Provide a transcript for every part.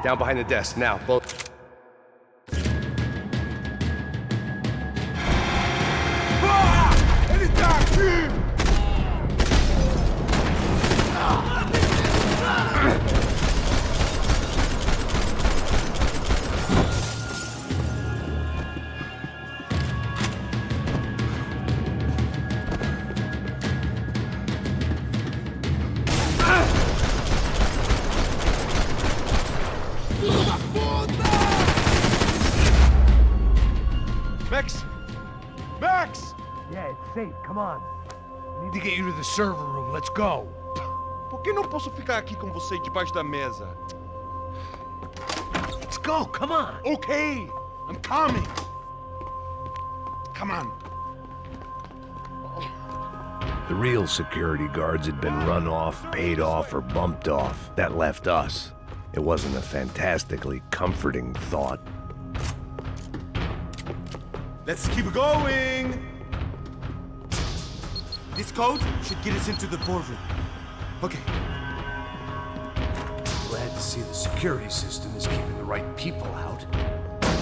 Down behind the desk, now, both. Max! Yeah, it's safe. Come on. I need to get you to the server room. Let's go. Por que não posso ficar aqui com você debaixo da mesa? Let's go. Come on. Okay, I'm coming. Come on. The real security guards had been run off, paid off, or bumped off. That left us. It wasn't a fantastically comforting thought. Let's keep going. This code should get us into the boardroom. Okay. Glad to see the security system is keeping the right people out.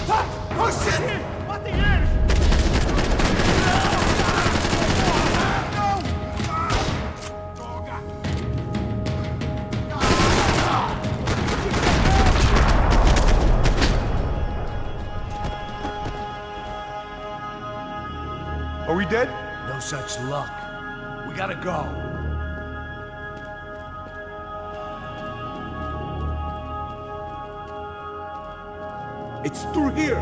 Ah! Oh shit! What the hell? Are we dead? No such luck. We gotta go. It's through here.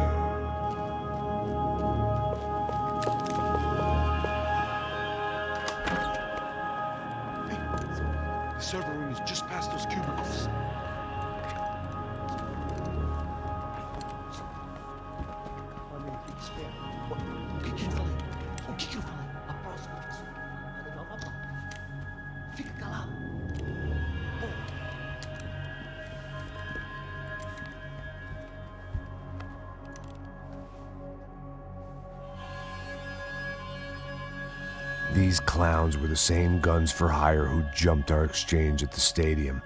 The server room is just past those cubicles. These clowns were the same guns for hire who jumped our exchange at the stadium.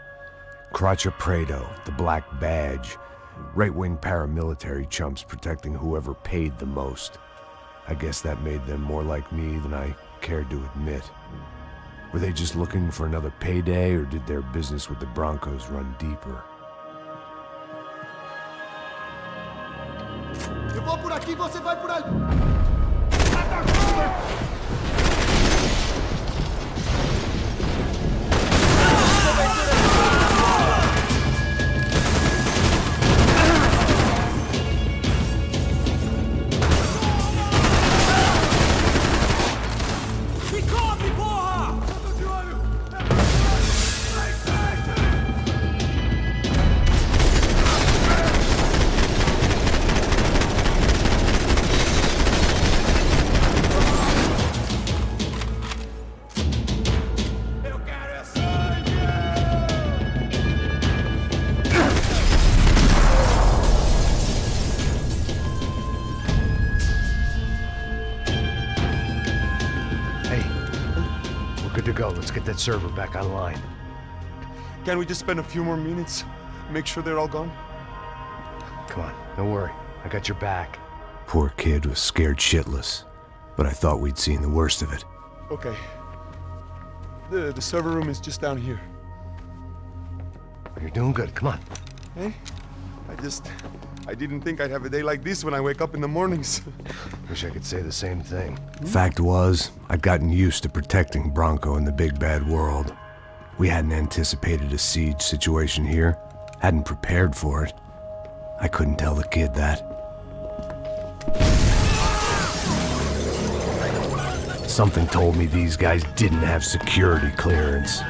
Craccia Preto, the Black Badge, right-wing paramilitary chumps protecting whoever paid the most. I guess that made them more like me than I cared to admit. Were they just looking for another payday, or did their business with the Broncos run deeper? Eu vou por aqui, você vai por ali. Good to go. Let's get that server back online. Can we just spend a few more minutes? Make sure they're all gone? Come on, don't worry. I got your back. Poor kid was scared shitless, but I thought we'd seen the worst of it. Okay. The server room is just down here. You're doing good. Come on. Hey? I didn't think I'd have a day like this when I wake up in the mornings. Wish I could say the same thing. Fact was, I'd gotten used to protecting Bronco in the big bad world. We hadn't anticipated a siege situation here, hadn't prepared for it. I couldn't tell the kid that. Something told me these guys didn't have security clearance.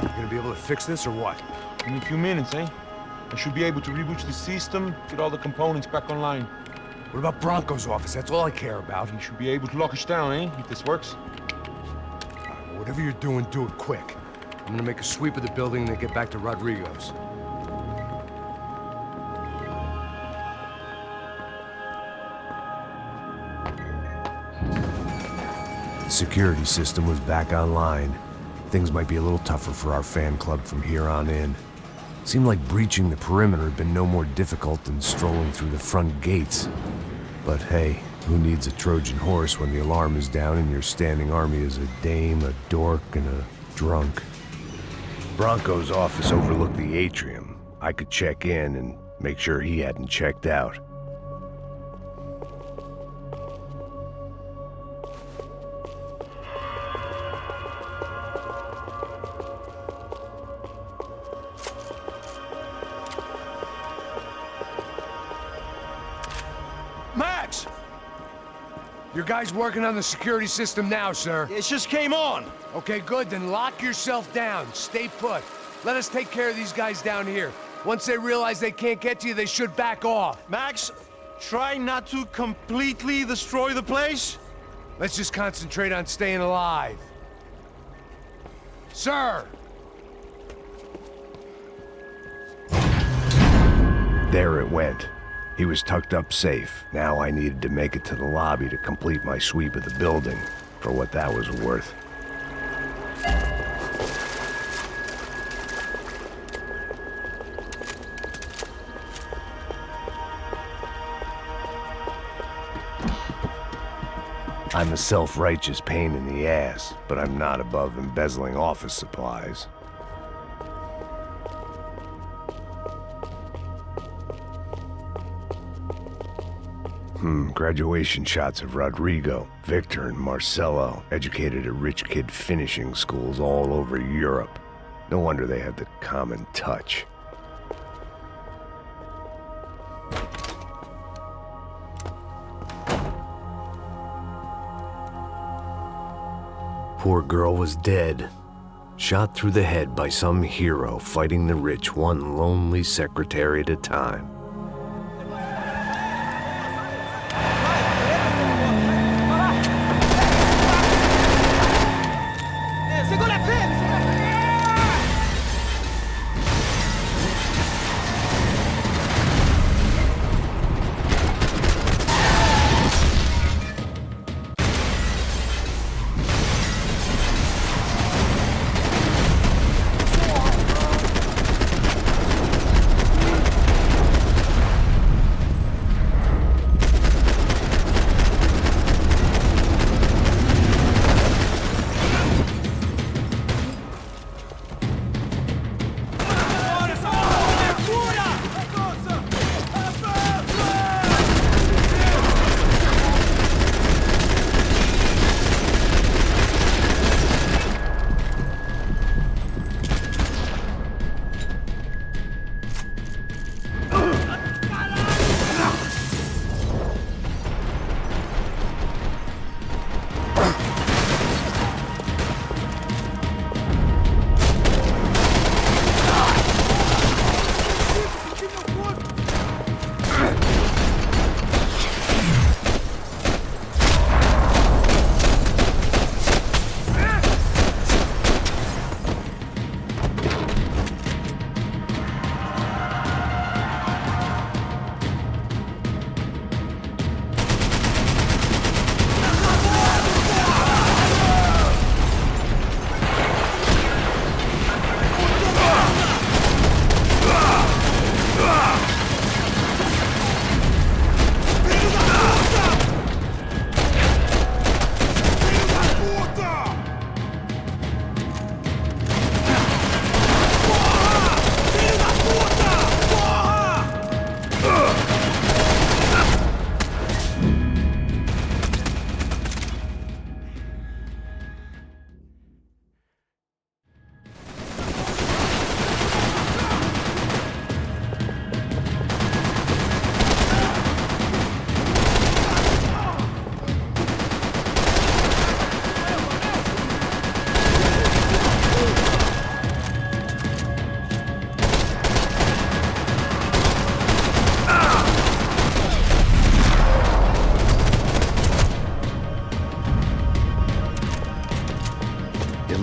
You gonna be able to fix this or what? In a few minutes, eh? I should be able to reboot the system, get all the components back online. What about Bronco's office? That's all I care about. You should be able to lock us down, eh? If this works. Whatever you're doing, do it quick. I'm gonna make a sweep of the building and then get back to Rodrigo's. The security system was back online. Things might be a little tougher for our fan club from here on in. Seemed like breaching the perimeter had been no more difficult than strolling through the front gates. But hey, who needs a Trojan horse when the alarm is down and your standing army is a dame, a dork, and a drunk? Bronco's office overlooked the atrium. I could check in and make sure he hadn't checked out. Max! Your guys working on the security system now, sir. It just came on. Okay, good. Then lock yourself down. Stay put. Let us take care of these guys down here. Once they realize they can't get to you, they should back off. Max, try not to completely destroy the place. Let's just concentrate on staying alive. Sir! There it went. He was tucked up safe. Now I needed to make it to the lobby to complete my sweep of the building, for what that was worth. I'm a self-righteous pain in the ass, but I'm not above embezzling office supplies. Graduation shots of Rodrigo, Victor, and Marcelo, educated at rich kid finishing schools all over Europe. No wonder they had the common touch. Poor girl was dead. Shot through the head by some hero fighting the rich one lonely secretary at a time.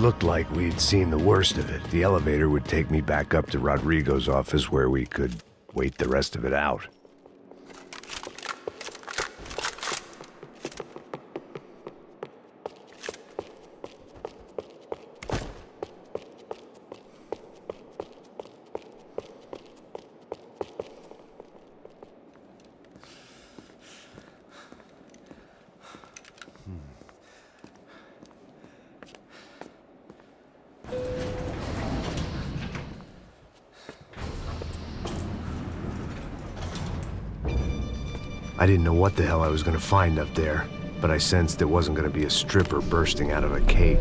looked like we'd seen the worst of it. The elevator would take me back up to Rodrigo's office where we could wait the rest of it out. I didn't know what the hell I was gonna find up there, but I sensed it wasn't gonna be a stripper bursting out of a cake.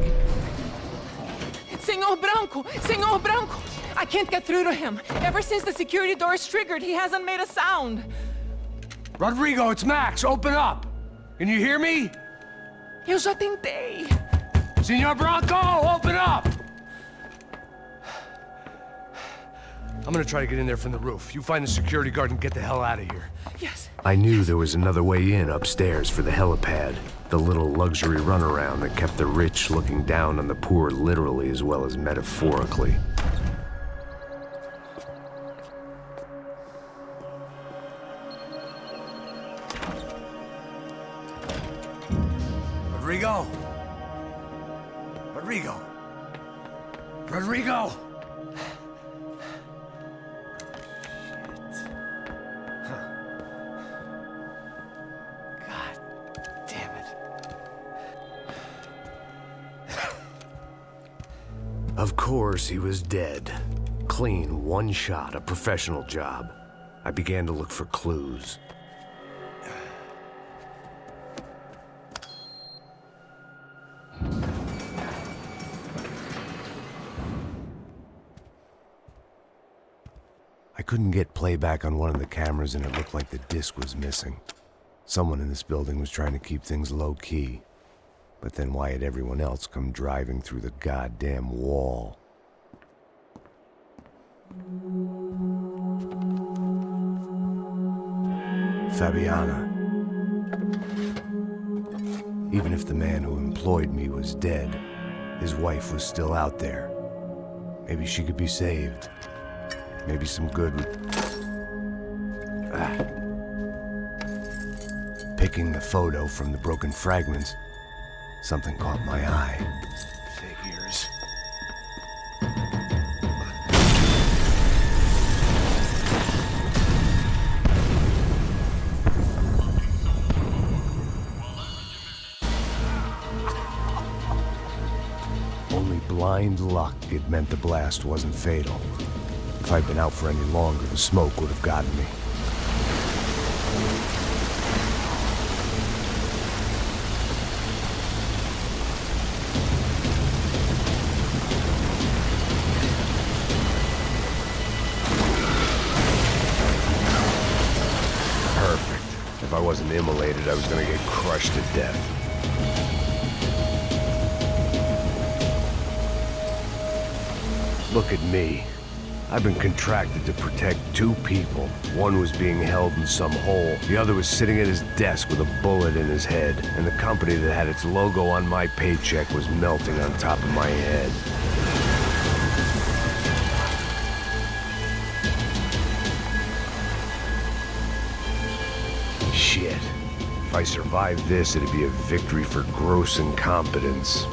Senor Branco! Senor Branco! I can't get through to him. Ever since the security door is triggered, he hasn't made a sound. Rodrigo, it's Max. Open up. Can you hear me? Eu já tentei. Senor Branco, open up! I'm gonna try to get in there from the roof. You find the security guard and get the hell out of here. Yes. I knew there was another way in upstairs for the helipad, the little luxury runaround that kept the rich looking down on the poor literally as well as metaphorically. Rodrigo? Rodrigo? Rodrigo? Of course, he was dead. Clean, one shot, a professional job. I began to look for clues. I couldn't get playback on one of the cameras and it looked like the disc was missing. Someone in this building was trying to keep things low-key. But then why had everyone else come driving through the goddamn wall? Fabiana. Even if the man who employed me was dead, his wife was still out there. Maybe she could be saved. Maybe some good would... Picking the photo from the broken fragments, something caught my eye. Figures. Only blind luck it meant the blast wasn't fatal. If I'd been out for any longer, the smoke would have gotten me. If I wasn't immolated, I was gonna get crushed to death. Look at me. I've been contracted to protect two people. One was being held in some hole. The other was sitting at his desk with a bullet in his head. And the company that had its logo on my paycheck was melting on top of my head. Shit. If I survived this, it'd be a victory for gross incompetence.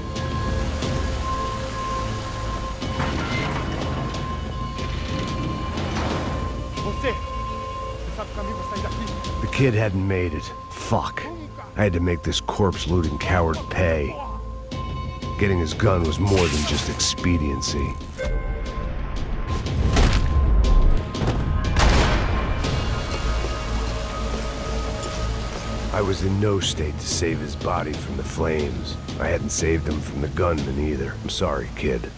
The kid hadn't made it. Fuck. I had to make this corpse-looting coward pay. Getting his gun was more than just expediency. I was in no state to save his body from the flames. I hadn't saved him from the gunman either. I'm sorry, kid.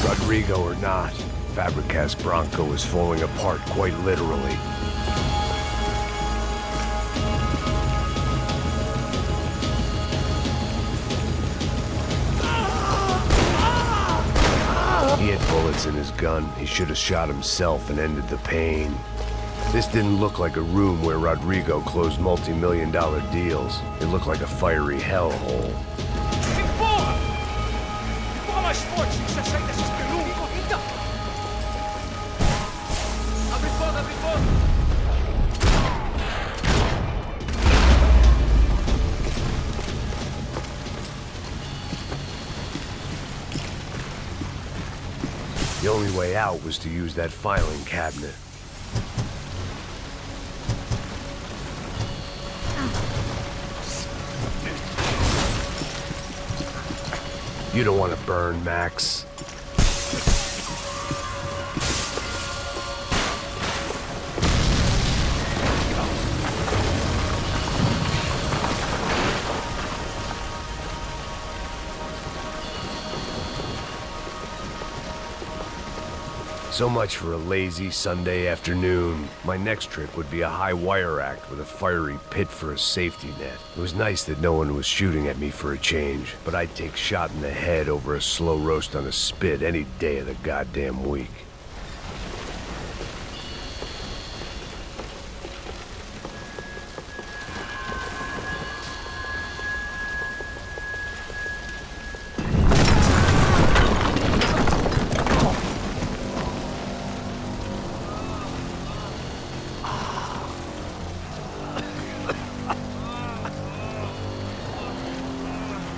Rodrigo or not, Fabricas Branco was falling apart quite literally. gun, he should have shot himself and ended the pain. This didn't look like a room where Rodrigo closed multi-million-dollar deals. It looked like a fiery hellhole. Empurra! Empurra mais forte, você sai dessa espelunca! Então! Abre fogo, abre fogo! The only way out was to use that filing cabinet. You don't want to burn, Max. So much for a lazy Sunday afternoon. My next trick would be a high wire act with a fiery pit for a safety net. It was nice that no one was shooting at me for a change, but I'd take shot in the head over a slow roast on a spit any day of the goddamn week.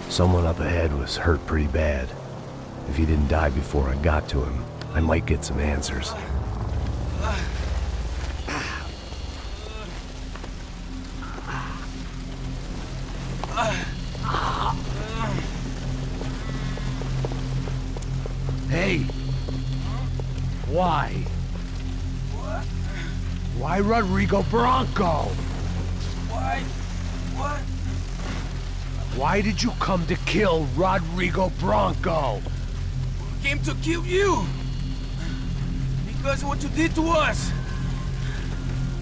Someone up ahead was hurt pretty bad. If he didn't die before I got to him, I might get some answers. Hey! Why? Why Rodrigo Bronco? Why? What? Why did you come to kill Rodrigo Bronco? We came to kill you! Because of what you did to us!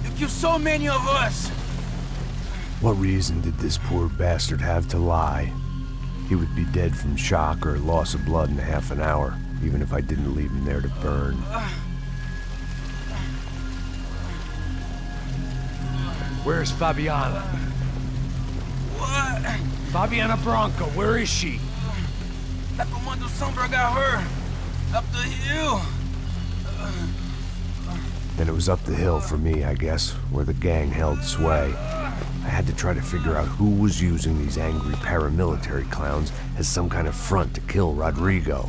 You killed so many of us! What reason did this poor bastard have to lie? He would be dead from shock or loss of blood in half an hour, even if I didn't leave him there to burn. Where's Fabiana? What? Fabiana Bronco, where is she? That Comando Sombra got her! Up the hill! Then it was up the hill for me, I guess, where the gang held sway. I had to try to figure out who was using these angry paramilitary clowns as some kind of front to kill Rodrigo.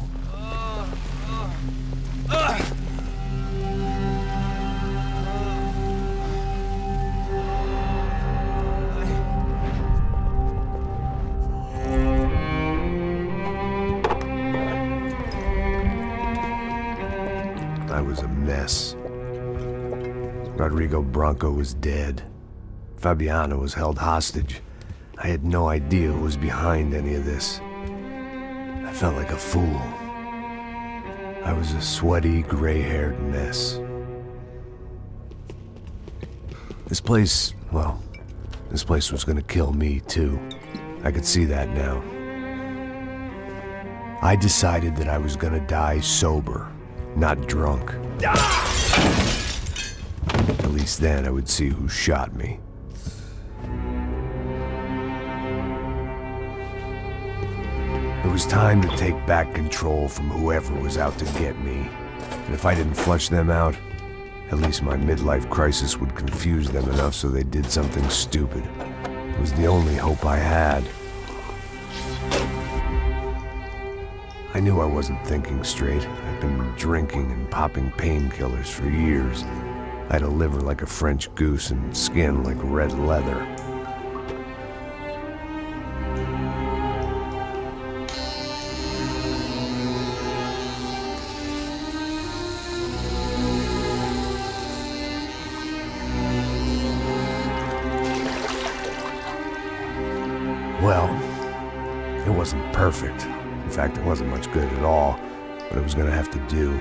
I was a mess. Rodrigo Bronco was dead. Fabiana was held hostage. I had no idea who was behind any of this. I felt like a fool. I was a sweaty, gray-haired mess. This place, well, this place was gonna kill me too. I could see that now. I decided that I was gonna die sober, not drunk. At least then I would see who shot me. It was time to take back control from whoever was out to get me. And if I didn't flush them out, at least my midlife crisis would confuse them enough so they did something stupid. It was the only hope I had. I knew I wasn't thinking straight. I'd been drinking and popping painkillers for years. I had a liver like a French goose and skin like red leather. Well, it wasn't perfect. In fact, it wasn't much good at all, but it was gonna have to do.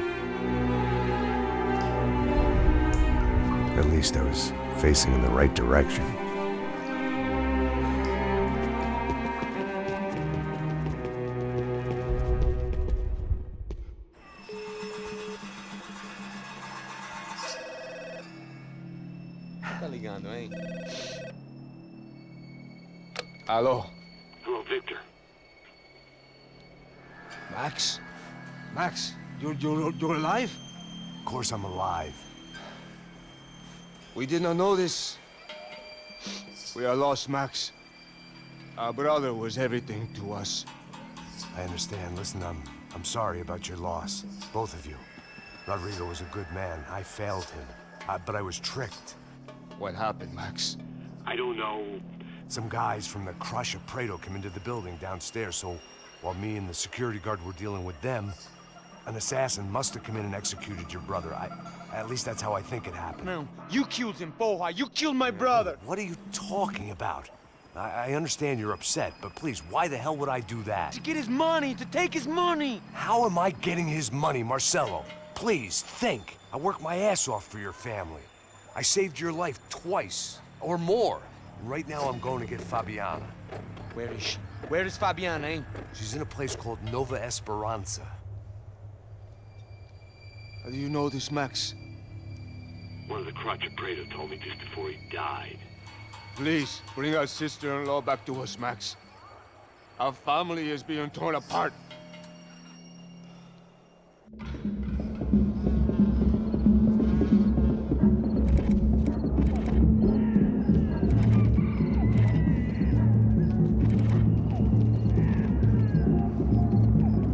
At least I was facing in the right direction. falando, hein? Alô? Hello, Victor. Max? Max, you're alive? Of course I'm alive. We did not know this. We are lost, Max. Our brother was everything to us. I understand. Listen, I'm sorry about your loss. Both of you. Rodrigo was a good man. I failed him. But I was tricked. What happened, Max? I don't know. Some guys from the Crush of Prado came into the building downstairs, so while me and the security guard were dealing with them, an assassin must have come in and executed your brother. At least that's how I think it happened. No, you killed him, porra. You killed my brother. What are you talking about? I understand you're upset, but please, why the hell would I do that? To get his money, to take his money. How am I getting his money, Marcelo? Please, think. I worked my ass off for your family. I saved your life twice, or more. And right now I'm going to get Fabiana. Where is she? Where is Fabiana, eh? She's in a place called Nova Esperanza. How do you know this, Max? One of the Crotch of Prado told me just before he died. Please, bring our sister-in-law back to us, Max. Our family is being torn apart.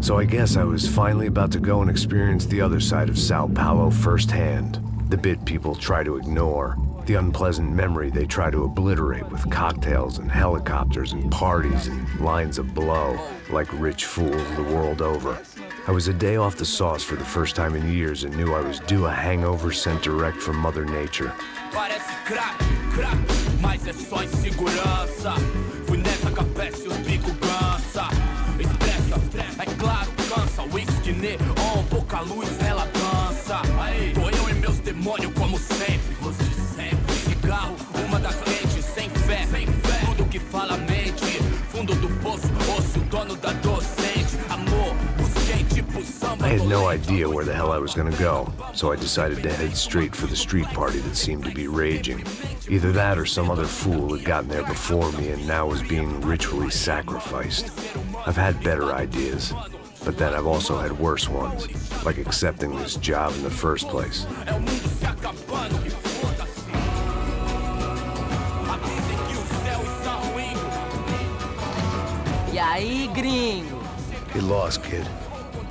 So I guess I was finally about to go and experience the other side of Sao Paulo firsthand. The bit people try to ignore. The unpleasant memory they try to obliterate with cocktails and helicopters and parties and lines of blow, like rich fools the world over. I was a day off the sauce for the first time in years and knew I was due a hangover sent direct from Mother Nature. Parece crack, crack, mas é só insegurança. Fui nessa capeste, os bico cansa. Expressa, é claro, cansa. Whisky, neon, pouca luz, ela dança. Aí, tô eu e meus demônios como sempre. Você sempre. Cigarro, uma da frente, sem fé. Tudo que fala mente. Fundo do poço, osso, dono da docente. Amor, busquei tipo samba. I had no idea where the hell I was gonna go, so I decided to head straight for the street party that seemed to be raging. Either that or some other fool had gotten there before me and now was being ritually sacrificed. I've had better ideas, but then I've also had worse ones, like accepting this job in the first place. E aí, gringo? Get lost, kid.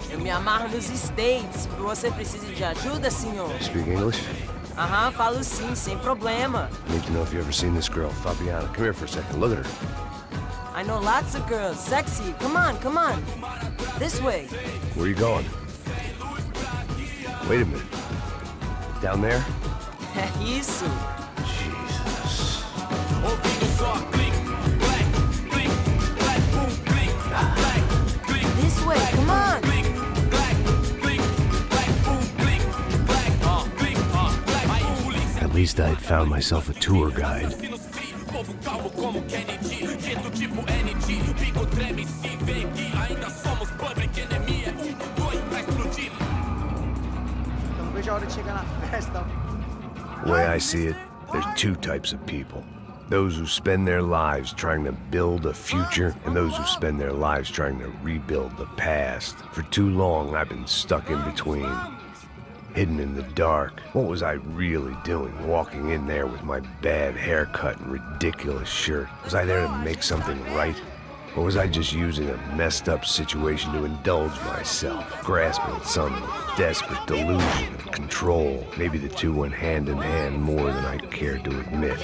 Eu me amarro nos States. Você precisa de ajuda, senhor? Speak English? Aham, falo sim, sem problema. I need to know if you've ever seen this girl, Fabiana. Come here for a second. Look at her. I know lots of girls. Sexy. Come on, come on. This way. Where are you going? Wait a minute. Down there? É isso. Jesus. This way, come on. At least I had found myself a tour guide. The way I see it, there's two types of people. Those who spend their lives trying to build a future, and those who spend their lives trying to rebuild the past. For too long, I've been stuck in between. Hidden in the dark. What was I really doing, walking in there with my bad haircut and ridiculous shirt? Was I there to make something right? Or was I just using a messed up situation to indulge myself, grasping at some desperate delusion of control? Maybe the two went hand in hand more than I cared to admit.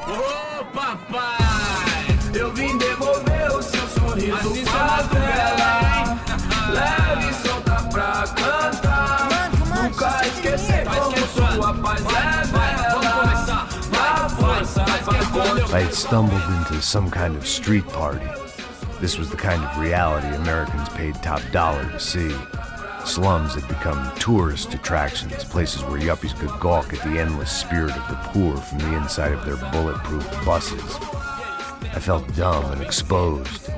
Ô, papai, eu vim devolver o seu sorriso pra tela. Leve e solta pra cantar. Nunca esquecer como sua paz é bela. Na força pra I had stumbled into some kind of street party. This was the kind of reality Americans paid top dollar to see. Slums had become tourist attractions, places where yuppies could gawk at the endless spirit of the poor from the inside of their bulletproof buses. I felt dumb and exposed.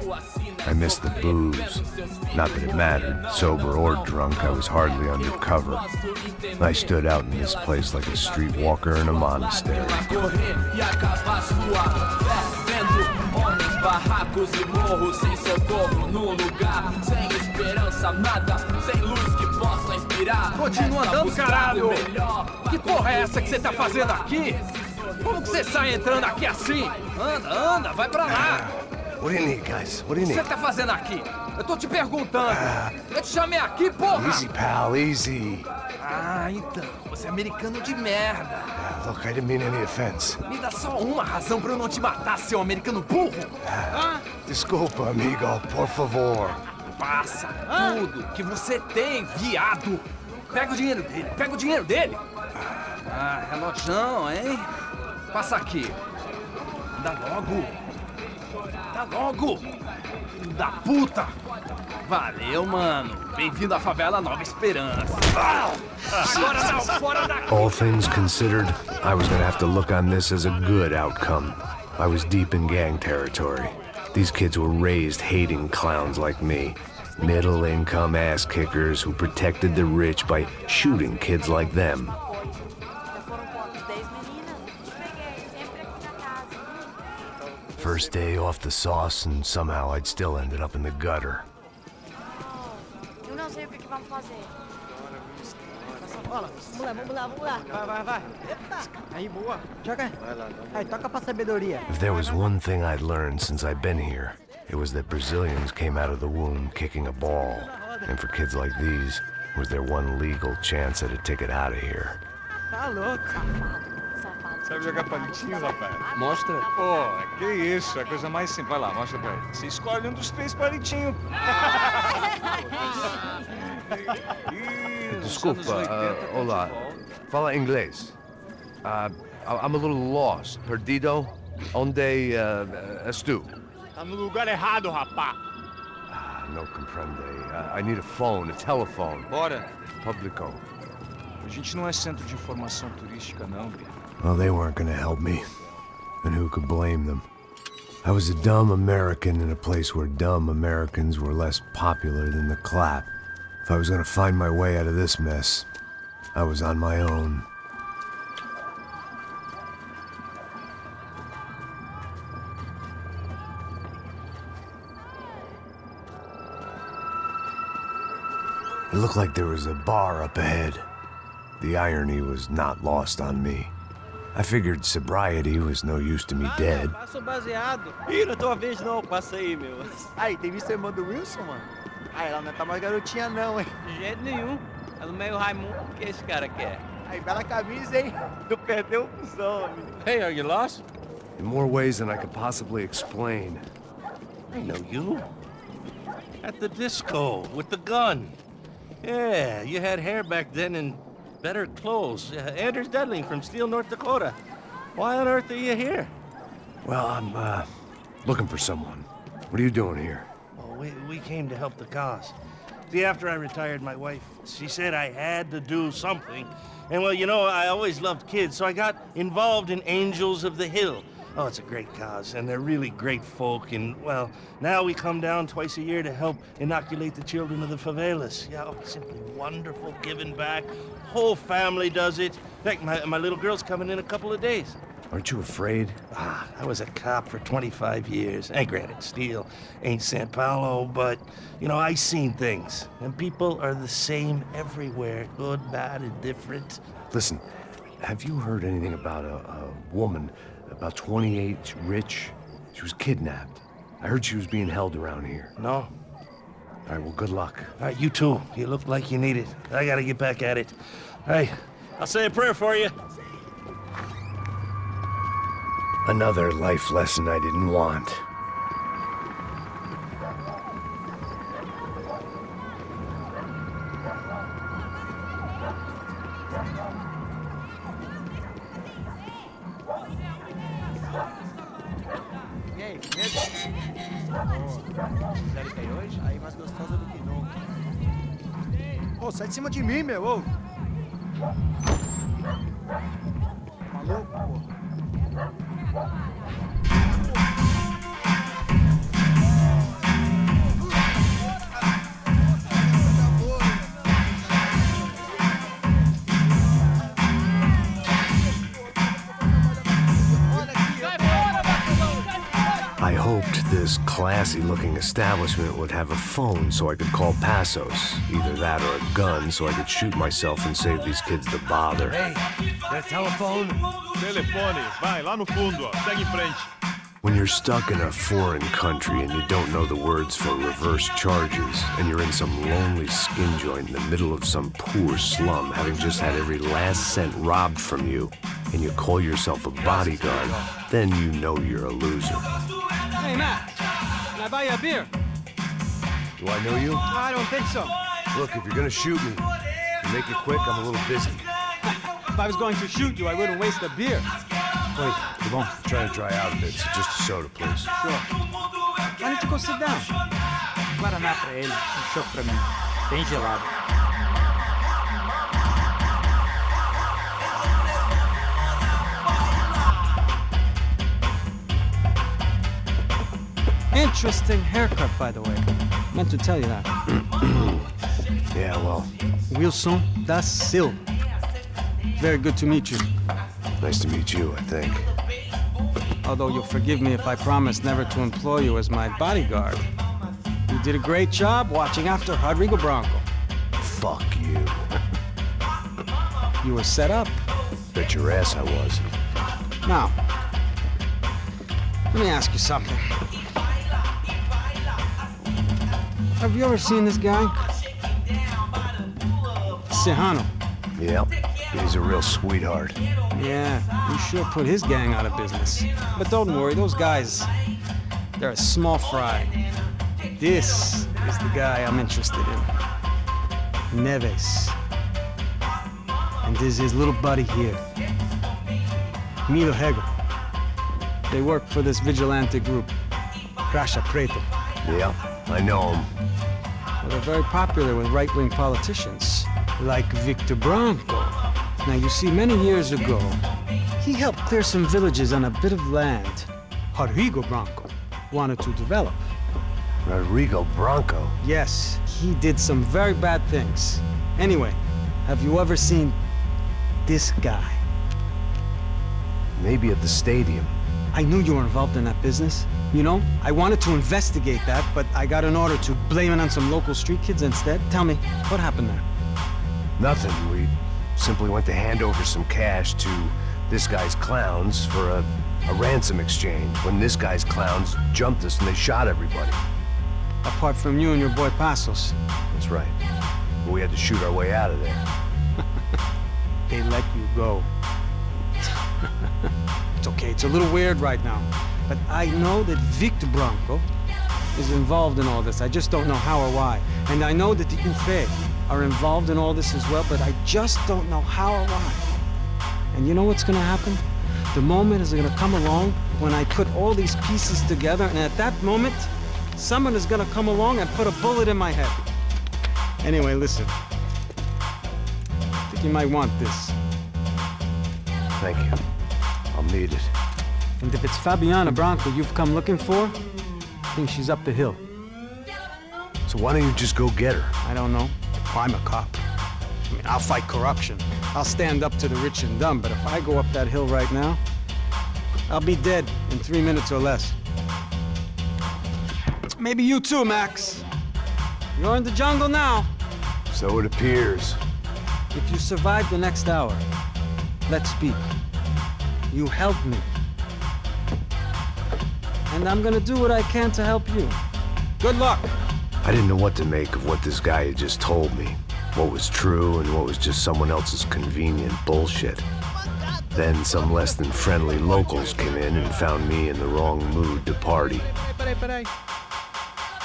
I missed the booze. Not that it mattered. Sober or drunk, I was hardly undercover. I stood out in this place like a streetwalker in a monastery. Continua andando, caralho! Que porra é essa que você tá fazendo aqui? Como que você sai entrando aqui assim? Anda, vai pra lá! What do you need, guys? What do you O que need? você tá fazendo aqui? Eu tô te perguntando. Eu te chamei aqui, porra! Easy, pal, easy. Ah, então. Você é americano de merda. Look, I didn't mean any offense. Me dá só uma razão pra eu não te matar, seu americano burro. Desculpa, amigo, por favor. Passa tudo que você tem, viado. Pega o dinheiro dele, pega o dinheiro dele. Ah, relojão, hein? Passa aqui. Dá logo. Dá logo. Filho da puta. Valeu, mano. Bem-vindo à favela Nova Esperança. Agora não, fora daqui. All things considered, I was gonna have to look on this as a good outcome. I was deep in gang territory. These kids were raised hating clowns like me. Middle-income ass-kickers who protected the rich by shooting kids like them. First day off the sauce, and somehow I'd still ended up in the gutter. Eu não sei o que vamos fazer. Vamos lá. Vai. Eita. Aí, boa. Joga. Aí, toca pra sabedoria. If there was one thing I'd learned since I've been here, it was that Brazilians came out of the womb kicking a ball. And for kids like these, was their one legal chance at a ticket out of here. Tá louco. Sabe jogar palitinho, rapaz? Mostra. Pô, que isso, é a coisa mais simples. Vai lá, mostra pra ele. Você escolhe um dos 3 palitinhos. Desculpa, olá. Fala inglês. I'm a little lost. Perdido? Onde és tu? Tá no lugar errado, rapá. No comprende. I need a phone, a telephone. Bora. Publico. A gente não é centro de informação turística, não, Bia. Well, they weren't gonna help me. And who could blame them? I was a dumb American in a place where dumb Americans were less popular than the clap. If I was gonna find my way out of this mess, I was on my own. It looked like there was a bar up ahead. The irony was not lost on me. I figured sobriety was no use to me dead. Passo baseado. Ih, não é tua vez não, passa aí, meu. Aí, tem visto a irmã do Wilson, mano? Aí, ela não tá mais garotinha não, hein? De jeito nenhum. Ela meio Raimundo, o que esse cara quer? Aí, bela camisa, hein? Tu perdeu o cuzão, amigo. Hey, are you lost? In more ways than I could possibly explain. I know you. At the disco, with the gun. Yeah, you had hair back then and better clothes. Anders Dudley from Steele, North Dakota. Why on earth are you here? Well, I'm, looking for someone. What are you doing here? Oh, we came to help the cause. See, after I retired, my wife, she said I had to do something. And, well, you know, I always loved kids, so I got involved in Angels of the Hill. Oh, it's a great cause, and they're really great folk, and, well, now we come down twice a year to help inoculate the children of the favelas. Yeah, oh, it's simply wonderful, giving back. Whole family does it. In fact, my little girl's coming in a couple of days. Aren't you afraid? I was a cop for 25 years. And granted, Steele ain't San Paulo, but, you know, I seen things. And people are the same everywhere, good, bad, and different. Listen, have you heard anything about a woman, about 28, rich? She was kidnapped. I heard she was being held around here. No. All right, well, good luck. All right, you too. You look like you need it. I gotta get back at it. Hey, I'll say a prayer for you. Another life lesson I didn't want. E aí, medo? Sério que é hoje? Aí, mais gostosa do que nunca. Ô, sai de cima de mim, meu, ô! Maluco, pô. this classy-looking establishment would have a phone so I could call Passos. Either that or a gun so I could shoot myself and save these kids the bother. Hey, that telephone? Telefone, vai, lá no fundo, ó. Segue em frente. When you're stuck in a foreign country and you don't know the words for reverse charges, and you're in some lonely skin joint in the middle of some poor slum, having just had every last cent robbed from you, and you call yourself a bodyguard, then you know you're a loser. Hey, Matt, can I buy you a beer? Do I know you? I don't think so. Look, if you're gonna shoot me, make it quick, I'm a little busy. If I was going to shoot you, I wouldn't waste a beer. Wait, come on. I'm trying to dry out a bit, so just a soda, please. Sure. Why don't you go sit down? Guaraná pra ele, chopp pra mim. Bem gelado. Interesting haircut, by the way. Meant to tell you that. Yeah, well. Wilson da Silva. Very good to meet you. Nice to meet you, I think. Although you'll forgive me if I promise never to employ you as my bodyguard. You did a great job watching after Rodrigo Branco. Fuck you. You were set up. Bet your ass I was. Now, let me ask you something. Have you ever seen this guy? Serrano. Yep. He's a real sweetheart. Yeah, he sure put his gang out of business. But don't worry, those guys, they're a small fry. This is the guy I'm interested in. Neves. And this is his little buddy here. Milo Hegel. They work for this vigilante group, Caixa Preta. Yeah, I know him. Well, they're very popular with right-wing politicians, like Victor Branco. Now, you see, many years ago, he helped clear some villages on a bit of land Rodrigo Branco wanted to develop. Rodrigo Branco? Yes, he did some very bad things. Anyway, have you ever seen this guy? Maybe at the stadium. I knew you were involved in that business. You know, I wanted to investigate that, but I got an order to blame it on some local street kids instead. Tell me, what happened there? Nothing. We simply went to hand over some cash to this guy's clowns for a ransom exchange when this guy's clowns jumped us and they shot everybody. Apart from you and your boy Passos. That's right. But we had to shoot our way out of there. They let you go. It's okay, it's a little weird right now. But I know that Victor Branco is involved in all this. I just don't know how or why. And I know that the UFE are involved in all this as well, but I just don't know how or why. And you know what's gonna happen? The moment is gonna come along when I put all these pieces together, and at that moment, someone is gonna come along and put a bullet in my head. Anyway, listen. I think you might want this. Thank you. I'll need it. And if it's Fabiana Branco you've come looking for, I think she's up the hill. So why don't you just go get her? I don't know. I'm a cop. I mean, I'll fight corruption. I'll stand up to the rich and dumb, but if I go up that hill right now, I'll be dead in 3 minutes or less. Maybe you too, Max. You're in the jungle now. So it appears. If you survive the next hour, let's speak. You helped me. And I'm gonna do what I can to help you. Good luck. I didn't know what to make of what this guy had just told me. What was true and what was just someone else's convenient bullshit. Then some less than friendly locals came in and found me in the wrong mood to party. Peraí.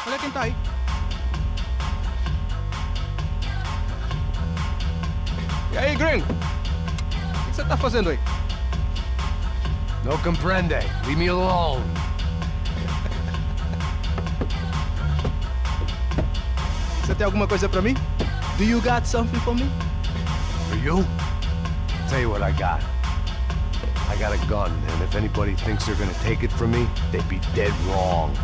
Olha quem tá aí. E aí, gringo? O que você tá fazendo aí? No comprende. Leave me alone. Você tem alguma coisa pra mim? Do you got something for me? For you? Tell you what I got. I got a gun, and if anybody thinks they're gonna take it from me, they'd be dead wrong.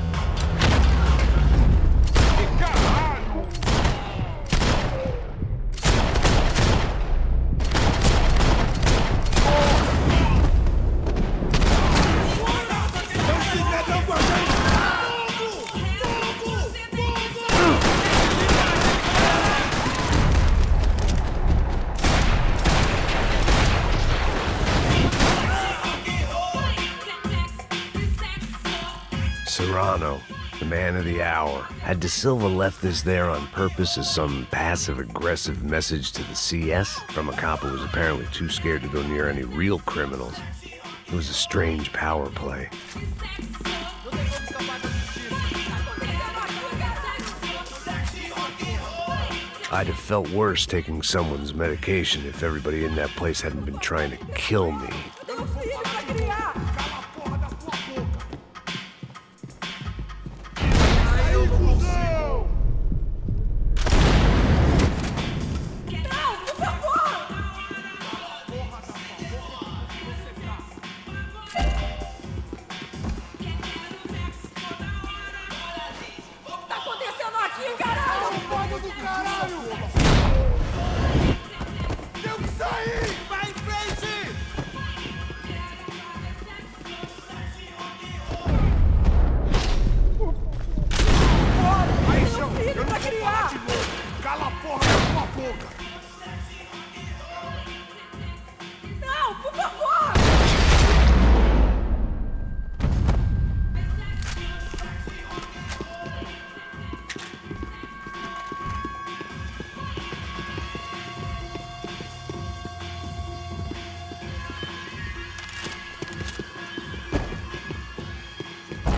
Serrano, the man of the hour. Had De Silva left this there on purpose as some passive-aggressive message to the CS from a cop who was apparently too scared to go near any real criminals? It was a strange power play. I'd have felt worse taking someone's medication if everybody in that place hadn't been trying to kill me.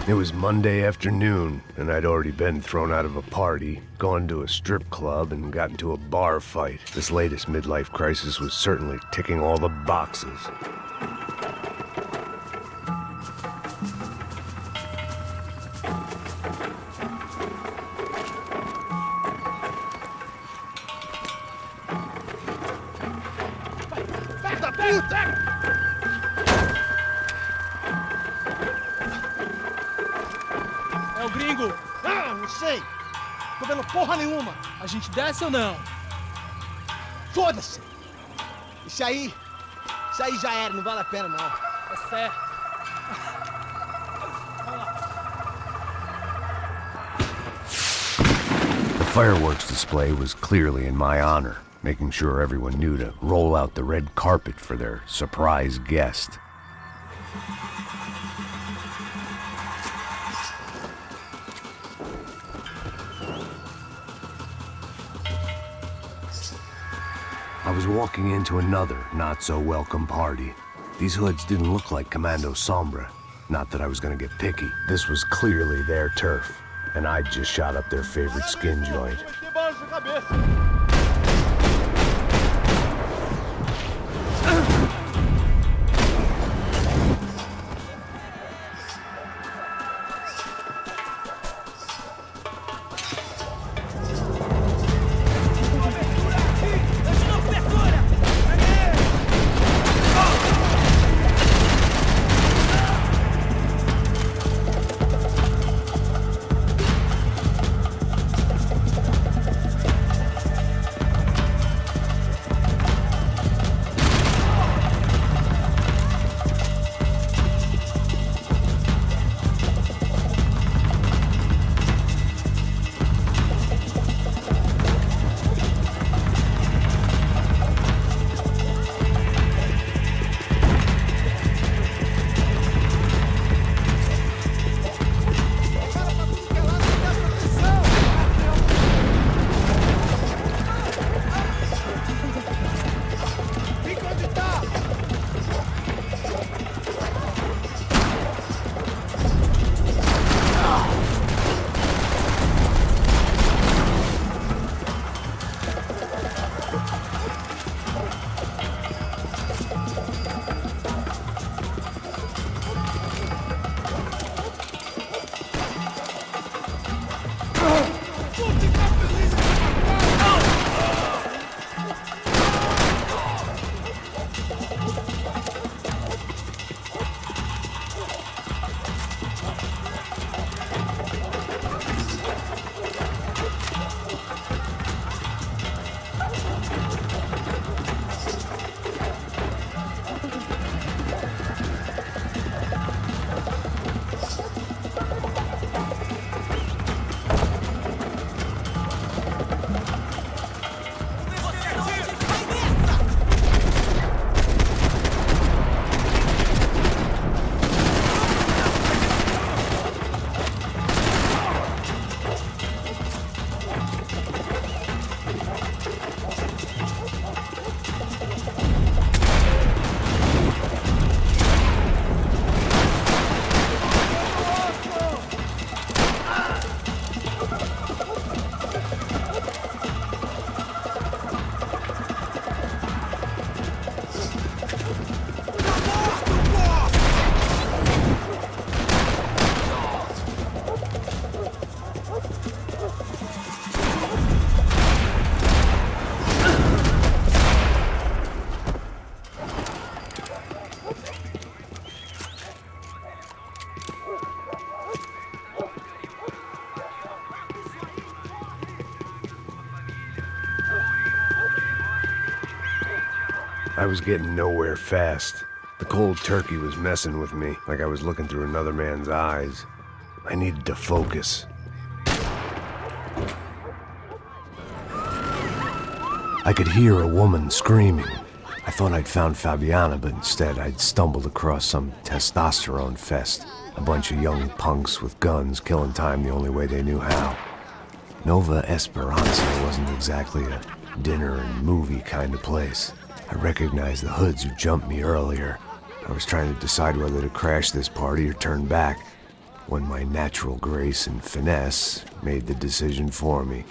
It was Monday afternoon, and I'd already been thrown out of a party, gone to a strip club, and got into a bar fight. This latest midlife crisis was certainly ticking all the boxes. É o gringo! Ah, não sei. Tô vendo porra nenhuma. A gente desce ou não? Foda-se! Isso aí já era, não vale a pena não. Tá certo. The fireworks display was clearly in my honor, making sure everyone knew to roll out the red carpet for their surprise guest. I was walking into another not-so-welcome party. These hoods didn't look like Commando Sombra. Not that I was gonna get picky. This was clearly their turf, and I'd just shot up their favorite skin joint. I was getting nowhere fast. The cold turkey was messing with me, like I was looking through another man's eyes. I needed to focus. I could hear a woman screaming. I thought I'd found Fabiana, but instead I'd stumbled across some testosterone fest. A bunch of young punks with guns killing time the only way they knew how. Nova Esperanza wasn't exactly a dinner and movie kind of place. I recognized the hoods who jumped me earlier. I was trying to decide whether to crash this party or turn back, when my natural grace and finesse made the decision for me.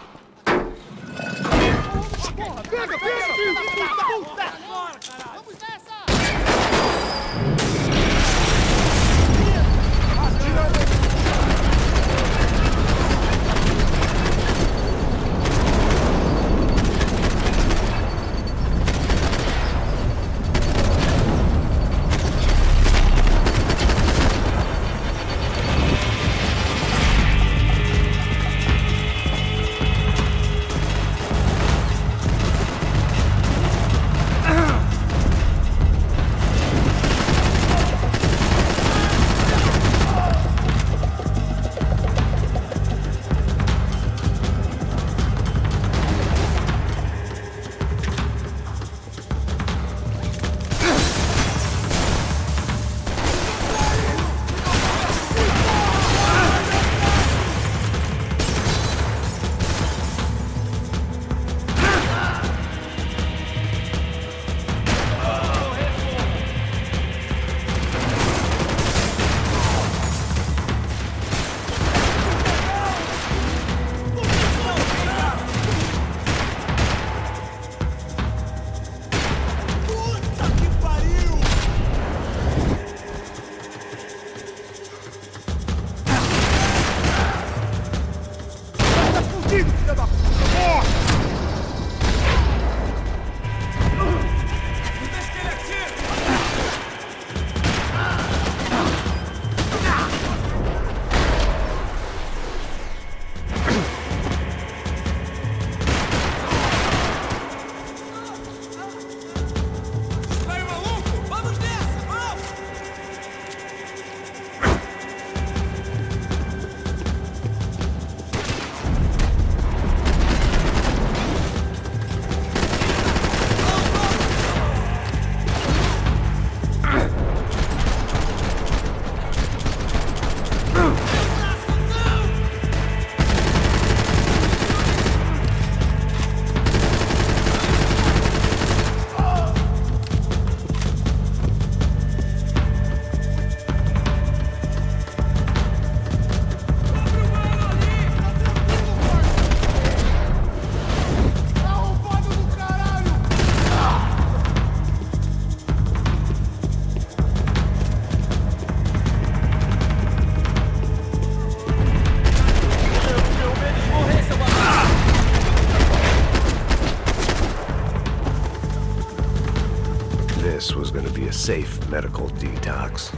This was going to be a safe medical detox.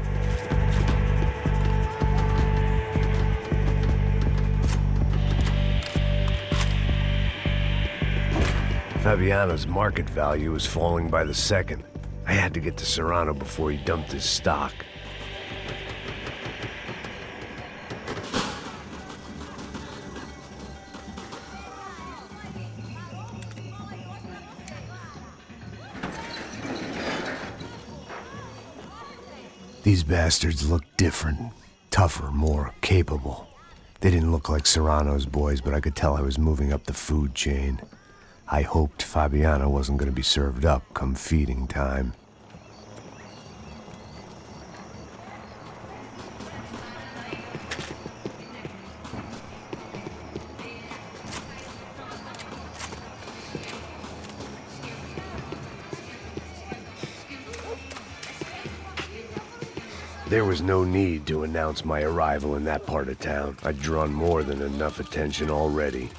Fabiana's market value was falling by the second. I had to get to Serrano before he dumped his stock. These bastards looked different, tougher, more capable. They didn't look like Serrano's boys, but I could tell I was moving up the food chain. I hoped Fabiana wasn't going to be served up come feeding time. There was no need to announce my arrival in that part of town. I'd drawn more than enough attention already.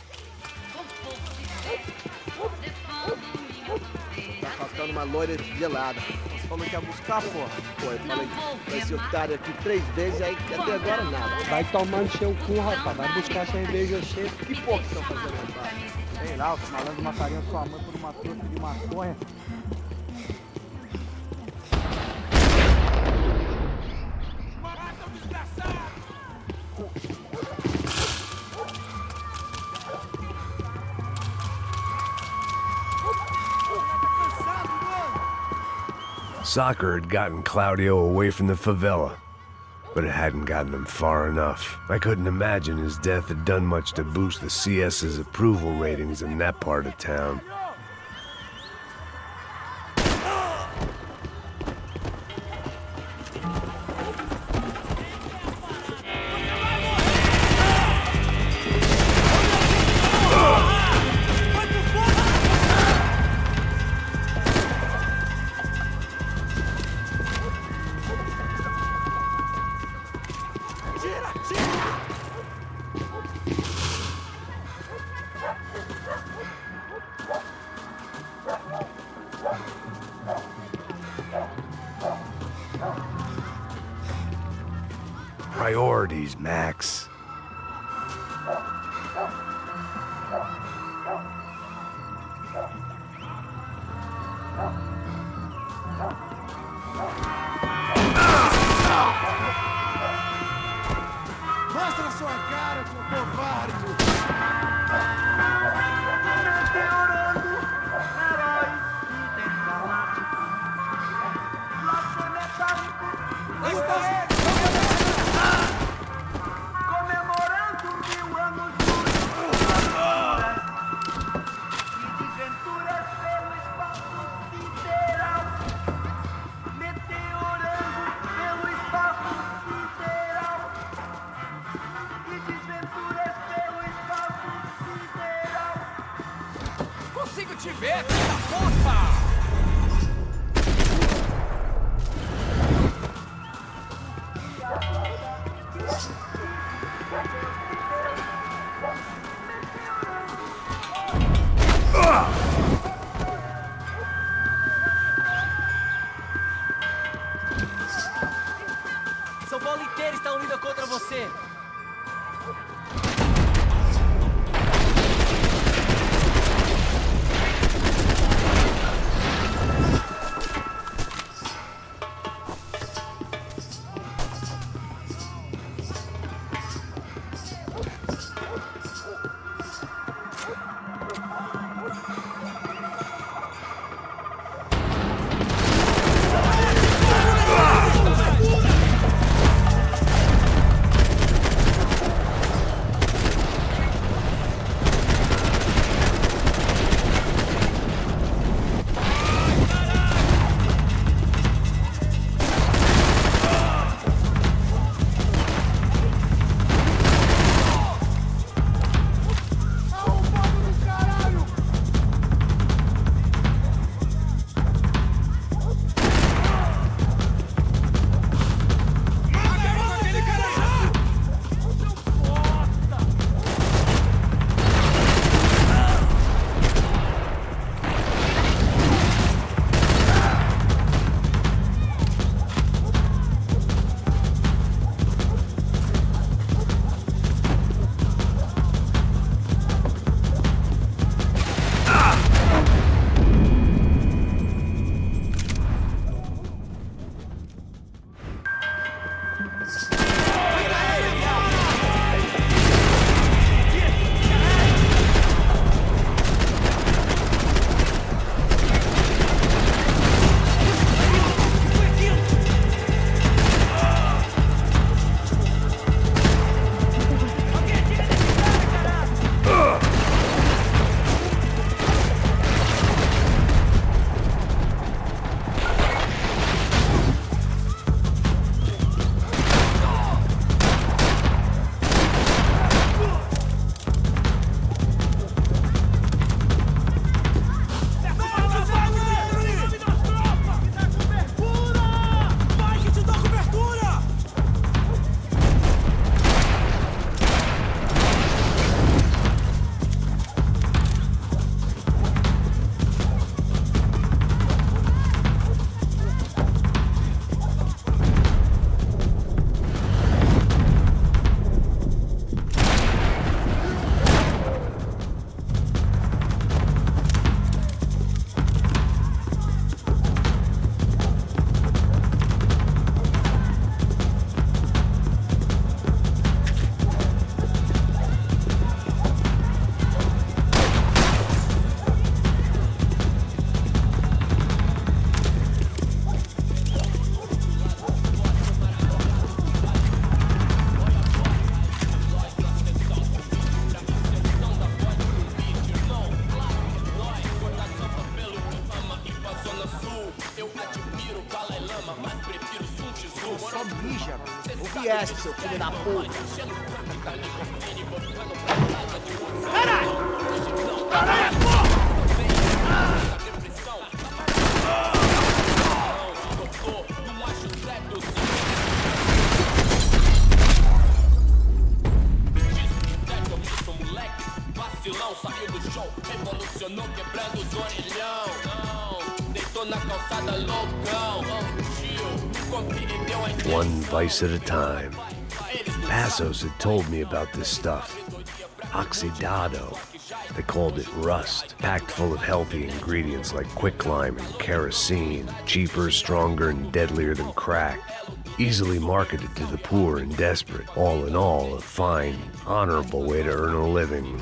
Tá faltando uma loira gelada. Você falou que ia buscar, porra. Pô, eu falei, esse otário aqui 3 vezes, aí até agora nada. Vai tomar no seu cu, rapaz. Vai buscar cerveja você. Que porra que estão fazendo, rapaz? Sei lá, os malandros matariam sua mãe por uma trouxa de maconha. Soccer had gotten Claudio away from the favela, but it hadn't gotten him far enough. I couldn't imagine his death had done much to boost the CS's approval ratings in that part of town. Priorities, Max. Mostra sua cara, seu covarde! Consigo te ver, filha da puta! São Paulo inteiro está unido contra você. mija, mano. Ouvi essa, seu filho da puta. Caralho! Caralho, porra! Saiu do show, revolucionou quebrando os orelhão. Deitou na calçada loucão. One vice at a time. Passos had told me about this stuff. Oxidado. They called it rust, packed full of healthy ingredients like quicklime and kerosene, cheaper, stronger, and deadlier than crack. Easily marketed to the poor and desperate. All in all, a fine, honorable way to earn a living.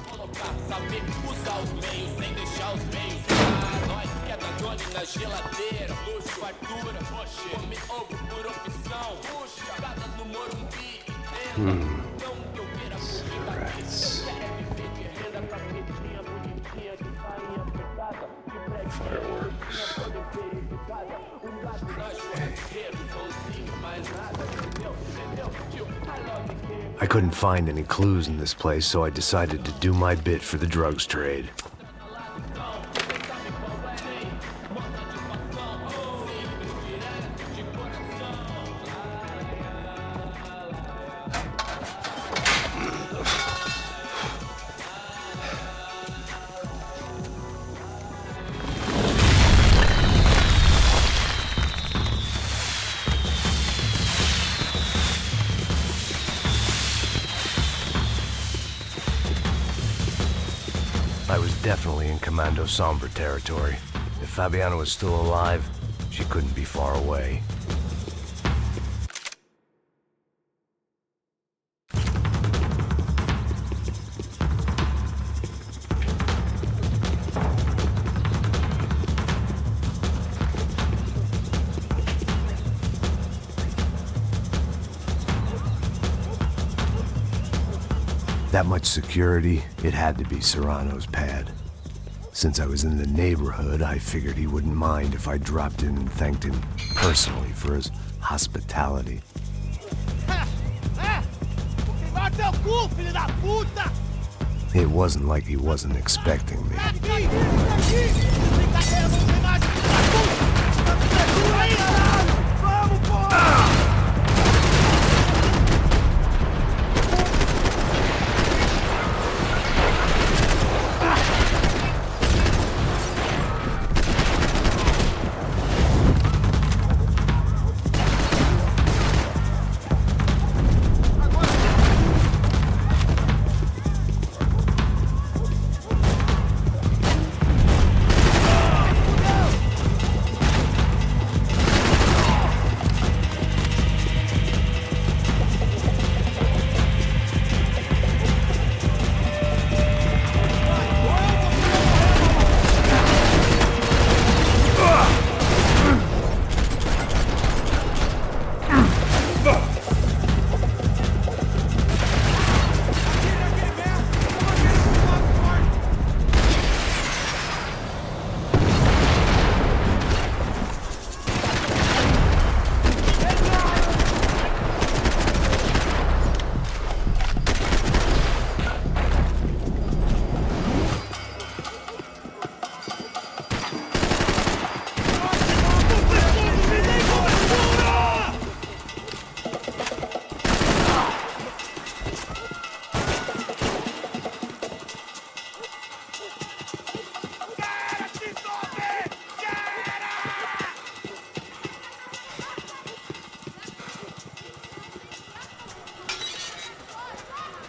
Cigarettes. Fireworks. I couldn't find any clues in this place, so I decided to do my bit for the drugs trade. I was definitely in Commando Sombra territory. If Fabiana was still alive, she couldn't be far away. That much security, it had to be Serrano's pad. Since I was in the neighborhood, I figured he wouldn't mind if I dropped in and thanked him personally for his hospitality. It wasn't like he wasn't expecting me.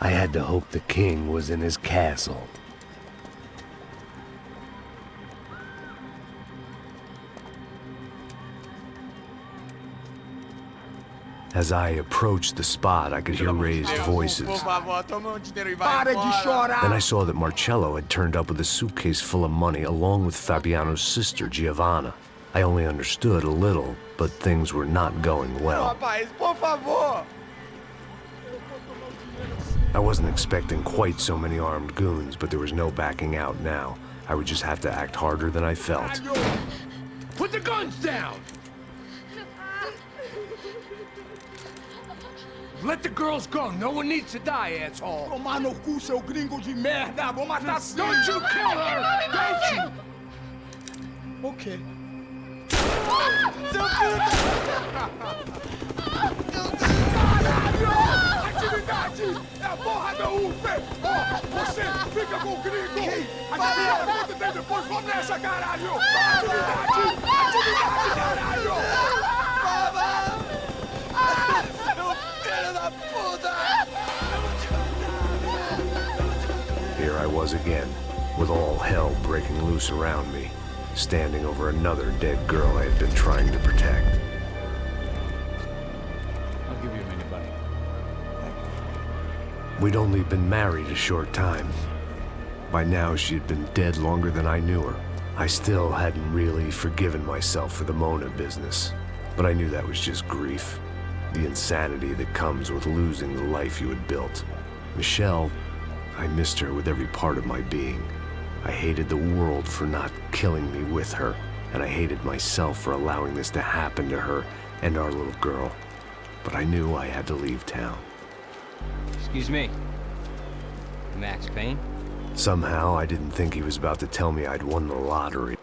I had to hope the king was in his castle. As I approached the spot, I could hear raised voices. Then I saw that Marcello had turned up with a suitcase full of money along with Fabiano's sister, Giovanna. I only understood a little, but things were not going well. I wasn't expecting quite so many armed goons, but there was no backing out now. I would just have to act harder than I felt. Put the guns down! let the girls go. No one needs to die, asshole. Tomar no cu, seu gringo de merda! Vou matar sim! Don't you kill her! Don't you! Ok. Seu filho da... Caralho! Atividade! É a porra da UP! Ó, você fica com o gringo! A gente vai acontecer depois! Vamos nessa, caralho! Atividade! Atividade, caralho! Seu filho da puta! Here I was again, with all hell breaking loose around me, standing over another dead girl I had been trying to protect. I'll give you a minute, buddy. We'd only been married a short time. By now, she had been dead longer than I knew her. I still hadn't really forgiven myself for the Mona business, but I knew that was just grief. The insanity that comes with losing the life you had built. Michelle, I missed her with every part of my being. I hated the world for not killing me with her, and I hated myself for allowing this to happen to her and our little girl. But I knew I had to leave town. Excuse me. Max Payne? Somehow, I didn't think he was about to tell me I'd won the lottery.